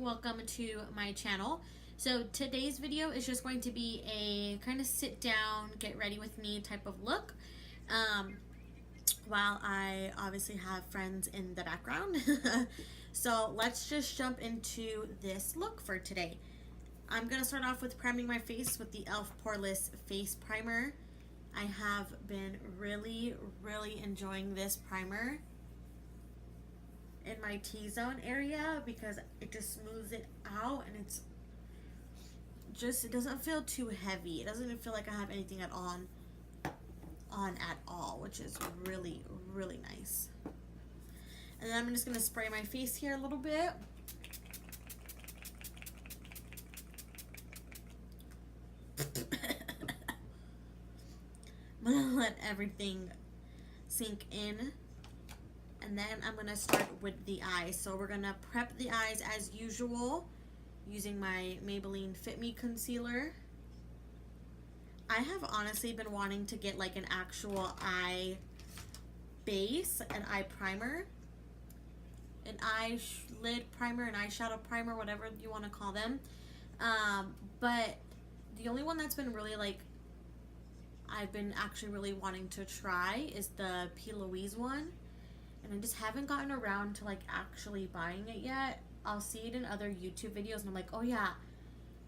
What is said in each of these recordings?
welcome to my channel. So today's video is just going to be a kind of sit down, get ready with me type of look. While I obviously have friends in the background. So let's just jump into this look for today. I'm going to start off with priming my face with the e.l.f. Poreless Face Primer. I have been really enjoying this primer in my T-zone area because it just smooths it out and it doesn't feel too heavy. It doesn't feel like I have anything on at all, which is really nice. And then I'm just going to spray my face here a little bit. I'm going to let everything sink in. And then I'm going to start with the eyes. So we're going to prep the eyes as usual using my Maybelline Fit Me concealer. I have honestly been wanting to get like an actual eye base, an eye primer, an eyelid primer, an eyeshadow primer, whatever you want to call them. But the only one that's been really like, I've been actually really wanting to try is the P. Louise one. And I just haven't gotten around to like actually buying it yet. I'll see it in other YouTube videos and I'm like, oh yeah,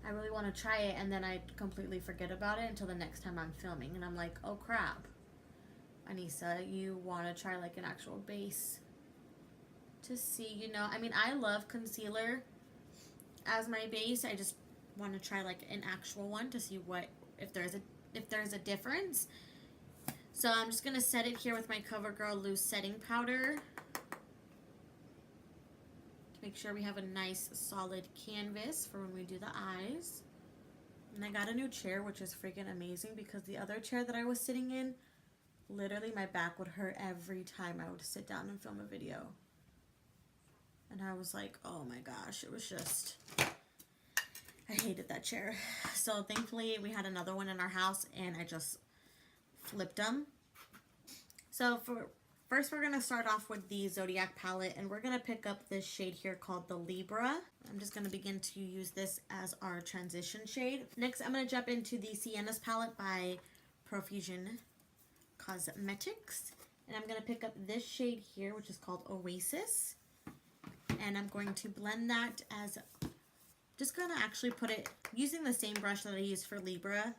I really want to try it, and then I completely forget about it until the next time I'm filming and I'm like, oh crap, Anissa, you want to try like an actual base to see, you know, I mean, I love concealer as my base. I just want to try like an actual one to see what if there's a difference. So I'm just going to set it here with my CoverGirl Loose Setting Powder to make sure we have a nice solid canvas for when we do the eyes. And I got a new chair, which is freaking amazing because the other chair that I was sitting in, literally my back would hurt every time I would sit down and film a video. And I was like, oh my gosh, it was just, I hated that chair. So thankfully we had another one in our house and I just flipped them. So first we're going to start off with the Zodiac palette, and we're going to pick up this shade here called the Libra. I'm just going to begin to use this as our transition shade. Next I'm going to jump into the Sienna's palette by Profusion Cosmetics, and I'm going to pick up this shade here, which is called Oasis, and I'm going to blend that as, just going to actually put it using the same brush that I used for Libra.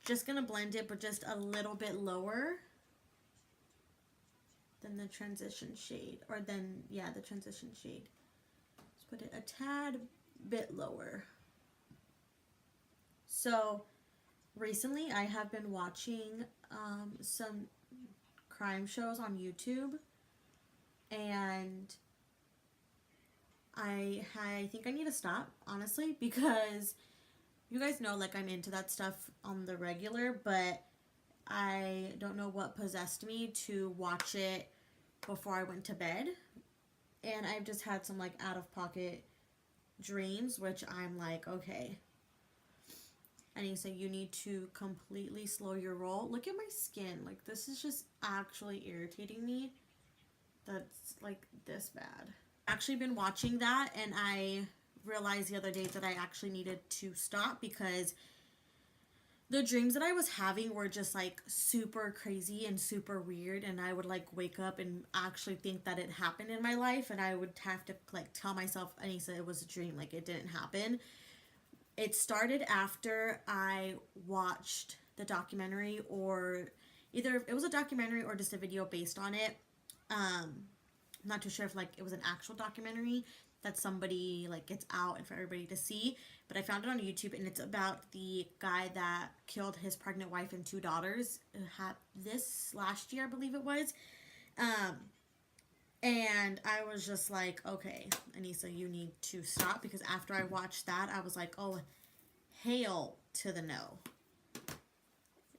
Just going to blend it, but just a little bit lower than the transition shade, or then, yeah, the transition shade. Just put it a tad bit lower. So recently I have been watching some crime shows on YouTube, and I think I need to stop, honestly, because you guys know, like, I'm into that stuff on the regular, but I don't know what possessed me to watch it before I went to bed. And I've just had some, like, out-of-pocket dreams, which I'm like, okay, Anissa, you need to completely slow your roll. Look at my skin. Like, this is just actually irritating me. That's, like, this bad. I've actually been watching that, and I realized the other day that I actually needed to stop because the dreams that I was having were just like super crazy and super weird, and I would like wake up and actually think that it happened in my life, and I would have to like tell myself, Anissa, it was a dream, like it didn't happen. It started after I watched the documentary, or either it was a documentary or just a video based on it. I'm not too sure if like it was an actual documentary that somebody like gets out and for everybody to see, but I found it on YouTube, and it's about the guy that killed his pregnant wife and 2 daughters. It had this last year, I believe it was. And I was just like, okay, Anissa, you need to stop, because after I watched that, I was like, oh, hail to the no.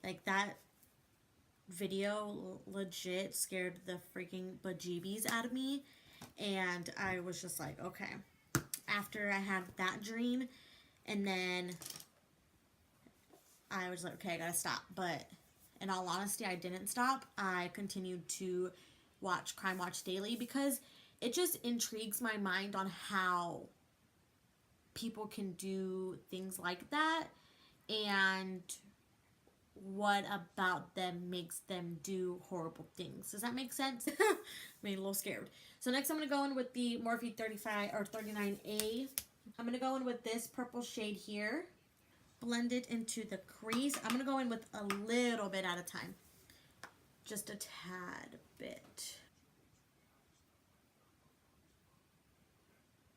Like, that video legit scared the freaking bejeebies out of me. And I was just like, okay. After I had that dream, and then I was like, okay, I gotta stop. But in all honesty, I didn't stop. I continued to watch Crime Watch Daily because it just intrigues my mind on how people can do things like that, and what about them makes them do horrible things. Does that make sense? Made a little scared. So next I'm going to go in with the Morphe 35 or 39A. I'm going to go in with this purple shade here. Blend it into the crease. I'm going to go in with a little bit at a time. Just a tad bit.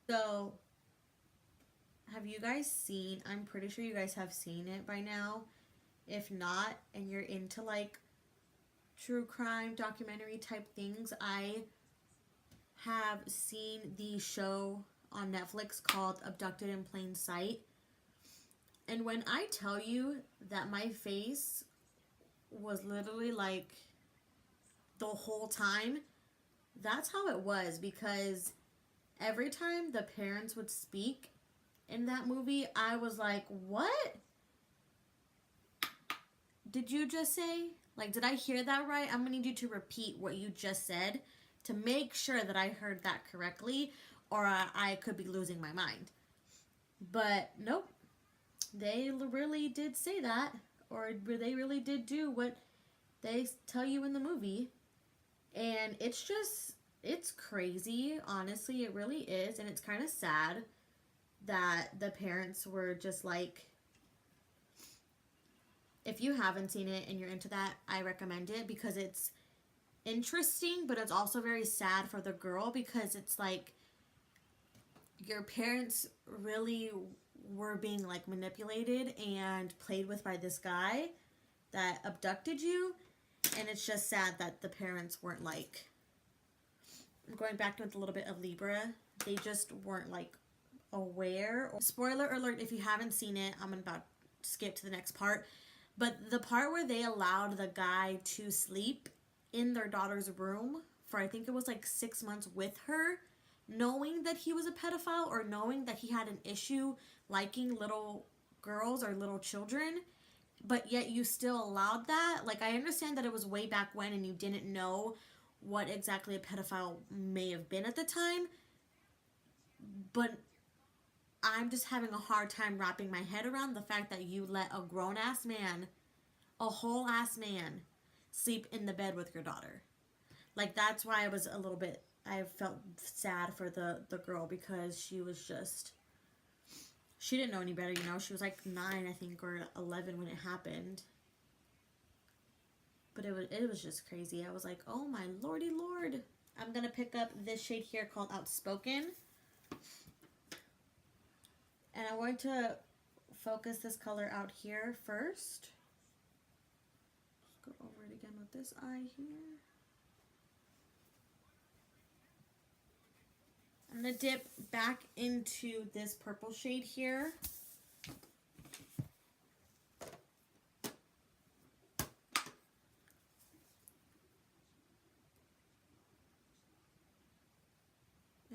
So, have you guys seen, I'm pretty sure you guys have seen it by now. If not, and you're into like true crime documentary type things, I have seen the show on Netflix called Abducted in Plain Sight. And when I tell you that my face was literally like the whole time, that's how it was, because every time the parents would speak in that movie, I was like, what did you just say? Like, did I hear that right? I'm gonna need you to repeat what you just said to make sure that I heard that correctly, or I could be losing my mind. But nope, they really did say that, or they really did do what they tell you in the movie. And it's crazy, honestly, it really is. And it's kind of sad that the parents were just like, if you haven't seen it and you're into that, I recommend it, because it's interesting, but it's also very sad for the girl, because it's like your parents really were being like manipulated and played with by this guy that abducted you. And it's just sad that the parents weren't like, going back to a little bit of Libra, they just weren't like aware. Spoiler alert, if you haven't seen it, I'm about to skip to the next part. But the part where they allowed the guy to sleep in their daughter's room for, I think it was like 6 months with her, knowing that he was a pedophile, or knowing that he had an issue liking little girls or little children, but yet you still allowed that. Like, I understand that it was way back when and you didn't know what exactly a pedophile may have been at the time, but I'm just having a hard time wrapping my head around the fact that you let a grown-ass man, a whole-ass man, sleep in the bed with your daughter. Like, that's why I felt sad for the girl, because she was just, she didn't know any better, you know? She was like 9, I think, or 11 when it happened. But it was just crazy. I was like, oh my lordy lord. I'm going to pick up this shade here called Outspoken. And I'm going to focus this color out here first. Let's go over it again with this eye here. I'm going to dip back into this purple shade here.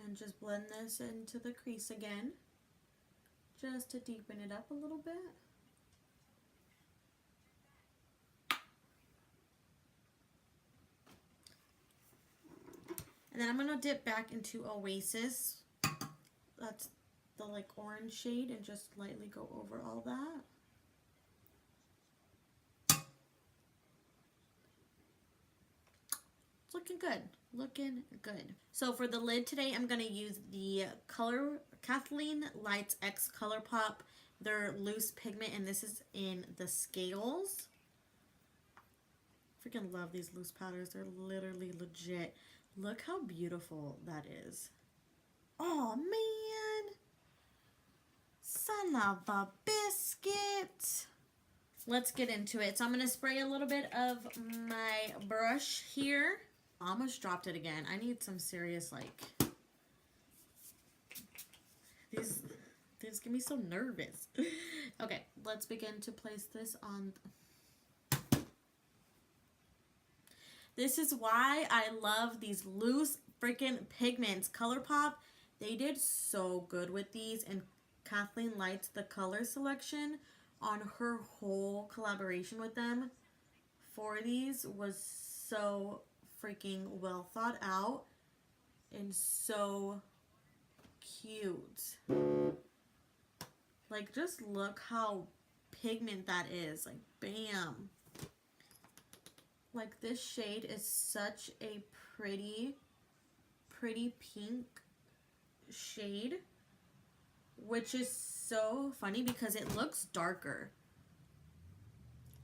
And just blend this into the crease again, just to deepen it up a little bit. And then I'm going to dip back into Oasis. That's the like orange shade, and just lightly go over all that. It's looking good. Looking good. So for the lid today, I'm going to use the Kathleen Lights X ColourPop. They're loose pigment, and this is in the Scales. Freaking love these loose powders. They're literally legit. Look how beautiful that is. Oh, man. Son of a biscuit. Let's get into it. So I'm going to spray a little bit of my brush here. Almost dropped it again. I need some serious, like, these get me so nervous. Okay, let's begin to place this on. This is why I love these loose freaking pigments. ColourPop, they did so good with these, and Kathleen Lights, the color selection on her whole collaboration with them for these was so freaking well thought out and so cute. Like, just look how pigment that is. Like, bam. Like, this shade is such a pretty pink shade, which is so funny because it looks darker.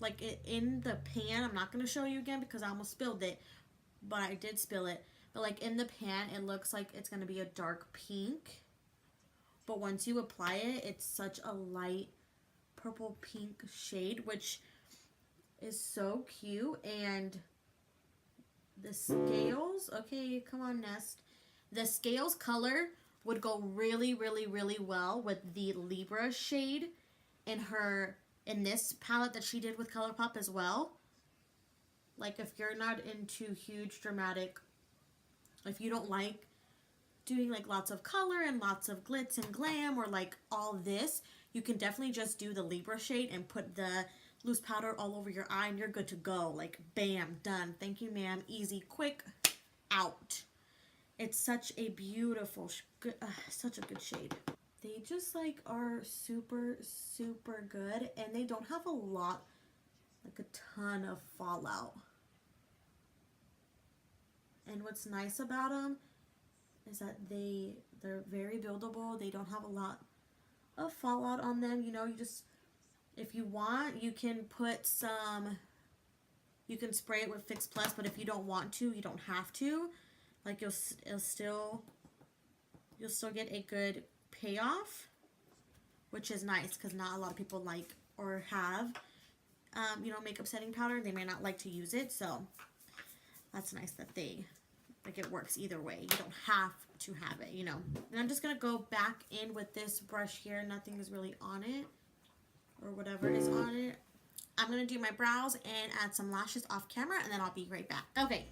Like, in the pan, I'm not going to show you again because I almost spilled it, but I did spill it. But, like, in the pan, it looks like it's going to be a dark pink. But once you apply it, it's such a light purple pink shade, which is so cute. And the scales, okay, come on, Nest. The scales color would go really, really, really well with the Libra shade in this palette that she did with ColourPop as well. Like, if you're not into huge dramatic, if you don't like doing like lots of color and lots of glitz and glam or like all this, you can definitely just do the Libra shade and put the loose powder all over your eye and you're good to go. Like, bam, done. Thank you, ma'am. Easy, quick, out. It's such a beautiful, such a good shade. They just like are super, super good, and they don't have a lot, like a ton of fallout. And what's nice about them is that they're very buildable. They don't have a lot of fallout on them. You know, you just, if you want, you can put some, you can spray it with Fix Plus, but if you don't want to, you don't have to. Like, you'll still get a good payoff, which is nice because not a lot of people like or have, you know, makeup setting powder. They may not like to use it, so that's nice that like, it works either way. You don't have to have it, you know. And I'm just gonna go back in with this brush here. Nothing is really on it, or whatever is on it. I'm gonna do my brows and add some lashes off camera, and then I'll be right back. Okay.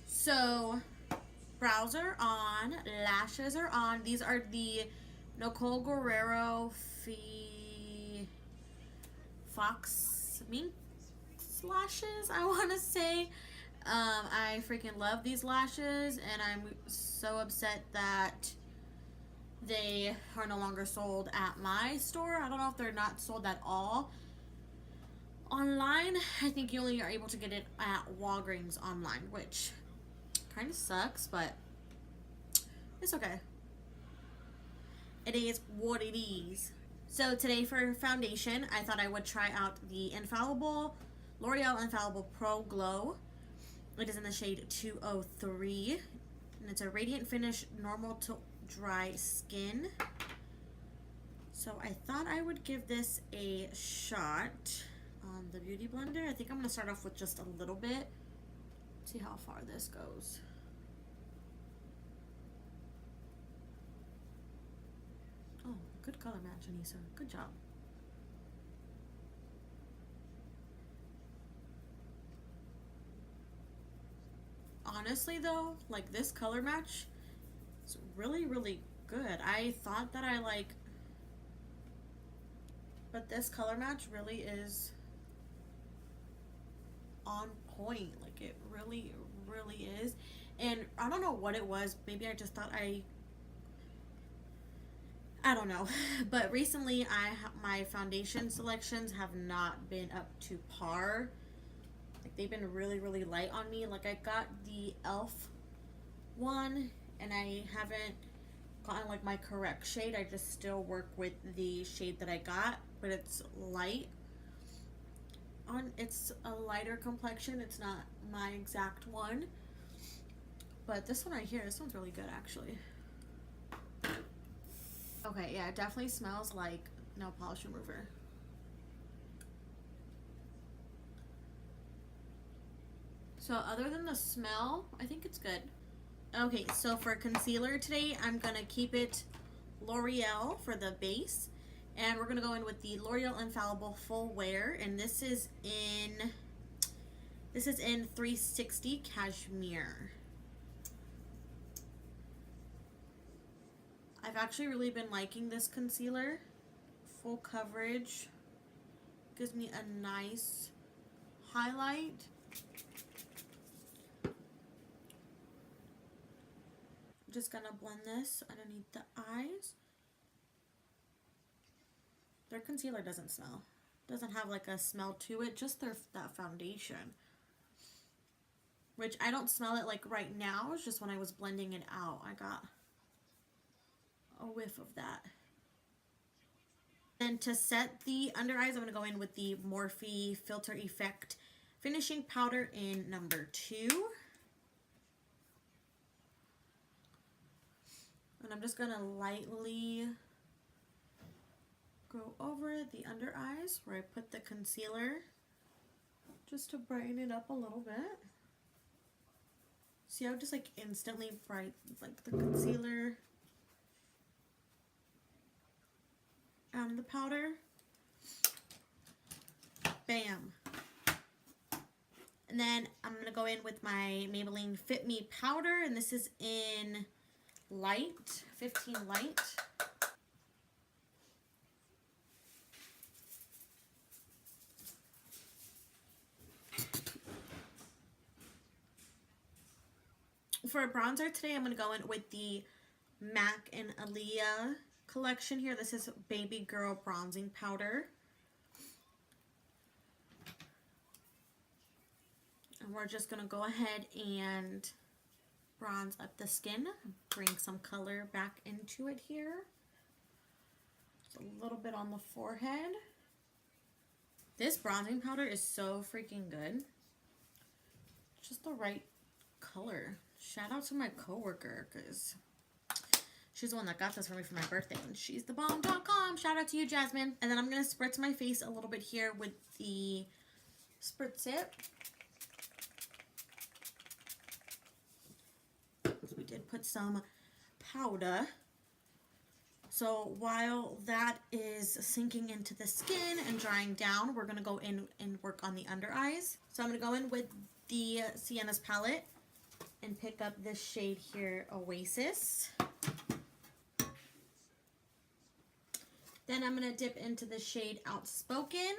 So, brows are on, lashes are on. These are the Nicole Guerrero Fox Minx lashes, I want to say. I freaking love these lashes, and I'm so upset that they are no longer sold at my store. I don't know if they're not sold at all online. I think you only are able to get it at Walgreens online, which kind of sucks, but it's okay. It is what it is. So today for foundation, I thought I would try out the L'Oreal Infallible Pro Glow. It is in the shade 203, and it's a radiant finish, normal to dry skin. So I thought I would give this a shot on the Beauty Blender. I think I'm going to start off with just a little bit. See how far this goes. Oh, good color match, Anissa. Good job. Honestly though, like, this color match is really, really good. I thought that but this color match really is on point. Like, it really, really is. And I don't know what it was. Maybe I just thought I don't know. But recently, my foundation selections have not been up to par. Like, they've been really, really light on me. Like, I got the e.l.f. one, and I haven't gotten, like, my correct shade. I just still work with the shade that I got, but it's light. It's a lighter complexion. It's not my exact one. But this one right here, this one's really good, actually. Okay, yeah, it definitely smells like nail polish remover. So other than the smell, I think it's good. Okay, so for concealer today, I'm going to keep it L'Oreal for the base. And we're going to go in with the L'Oreal Infallible Full Wear. And this is in 360 Cashmere. I've actually really been liking this concealer. Full coverage. Gives me a nice highlight. I'm just gonna blend this underneath the eyes. Their concealer doesn't smell. Doesn't have like a smell to it, just that foundation. Which I don't smell it like right now, it's just when I was blending it out, I got a whiff of that. Then to set the under eyes, I'm going to go in with the Morphe Filter Effect Finishing Powder in number 2. And I'm just going to lightly go over the under eyes where I put the concealer just to brighten it up a little bit. See how just like instantly bright, like the concealer and the powder. Bam. And then I'm going to go in with my Maybelline Fit Me powder, and this is in light, 15 light. For a bronzer today, I'm going to go in with the MAC and Aaliyah collection here. This is Baby Girl Bronzing Powder. And we're just going to go ahead and bronze up the skin. Bring some color back into it here. Just a little bit on the forehead. This bronzing powder is so freaking good. Just the right color. Shout out to my coworker because she's the one that got this for me for my birthday, and she's the bomb.com. Shout out to you, Jasmine. And then I'm going to spritz my face a little bit here with the Spritz It. We did put some powder. So while that is sinking into the skin and drying down, we're going to go in and work on the under eyes. So I'm going to go in with the Sienna's palette and pick up this shade here, Oasis. Then I'm going to dip into the shade Outspoken.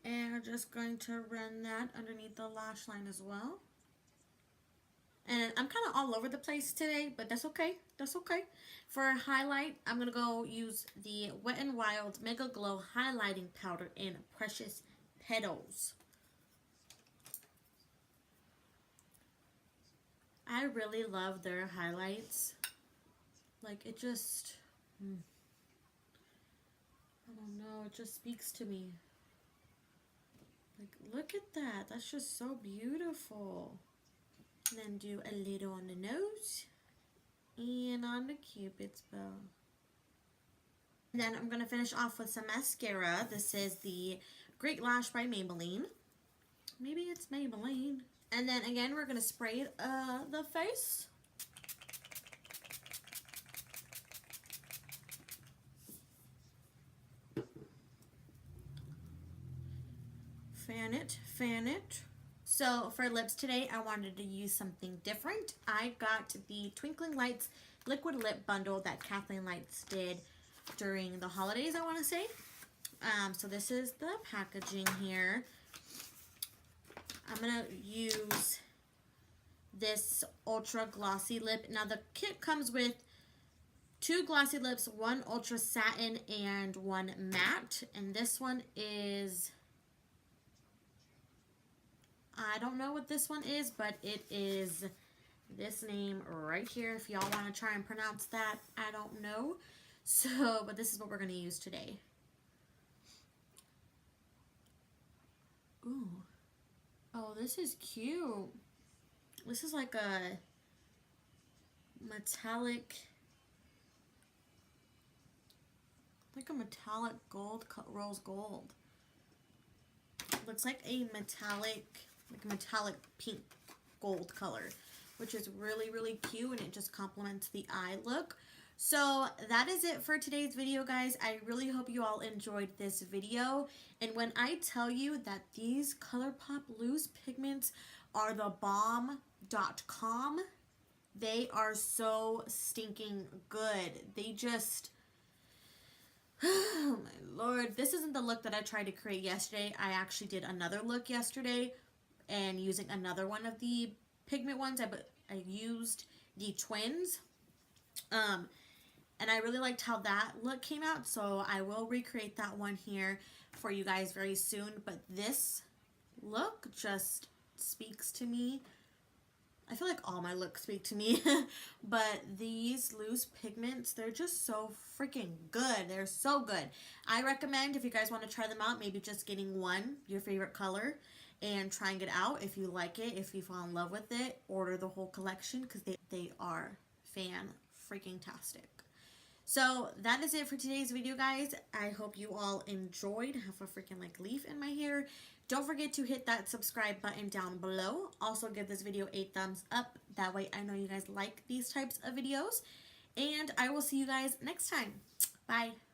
And we're just going to run that underneath the lash line as well. And I'm kind of all over the place today, but that's okay. That's okay. For a highlight, I'm going to go use the Wet n Wild Mega Glow Highlighting Powder in Precious Petals. I really love their highlights. Like, it just, I don't know, it just speaks to me. Like, look at that. That's just so beautiful. And then do a little on the nose and on the Cupid's bow. And then I'm going to finish off with some mascara. This is the Great Lash by Maybelline. Maybe it's Maybelline. And then again, we're going to spray the face. Fan it, fan it. So for lips today, I wanted to use something different. I got the Twinkling Lights Liquid Lip Bundle that Kathleen Lights did during the holidays, I want to say. So this is the packaging here. I'm going to use this Ultra Glossy Lip. Now the kit comes with 2 glossy lips, 1 Ultra Satin, and 1 Matte. And this one is, I don't know what this one is, but it is this name right here. If y'all want to try and pronounce that, I don't know. So, but this is what we're going to use today. Ooh. Oh, this is cute. This is like a metallic, gold, rose gold. Looks like a metallic pink gold color, which is really, really cute, and it just complements the eye look. So that is it for today's video, guys. I really hope you all enjoyed this video. And when I tell you that these ColourPop loose pigments are the bomb.com, they are so stinking good. They just, oh my Lord. This isn't the look that I tried to create yesterday. I actually did another look yesterday and using another one of the pigment ones. I used the Twins. And I really liked how that look came out, so I will recreate that one here for you guys very soon. But this look just speaks to me. I feel like all my looks speak to me, but these loose pigments, they're just so freaking good. They're so good. I recommend, if you guys want to try them out, maybe just getting one, your favorite color, and trying it out. If you like it, if you fall in love with it, order the whole collection because they are fan-freaking-tastic. So that is it for today's video, guys. I hope you all enjoyed. I have a freaking like leaf in my hair. Don't forget to hit that subscribe button down below. Also give this video a thumbs up. That way I know you guys like these types of videos. And I will see you guys next time. Bye.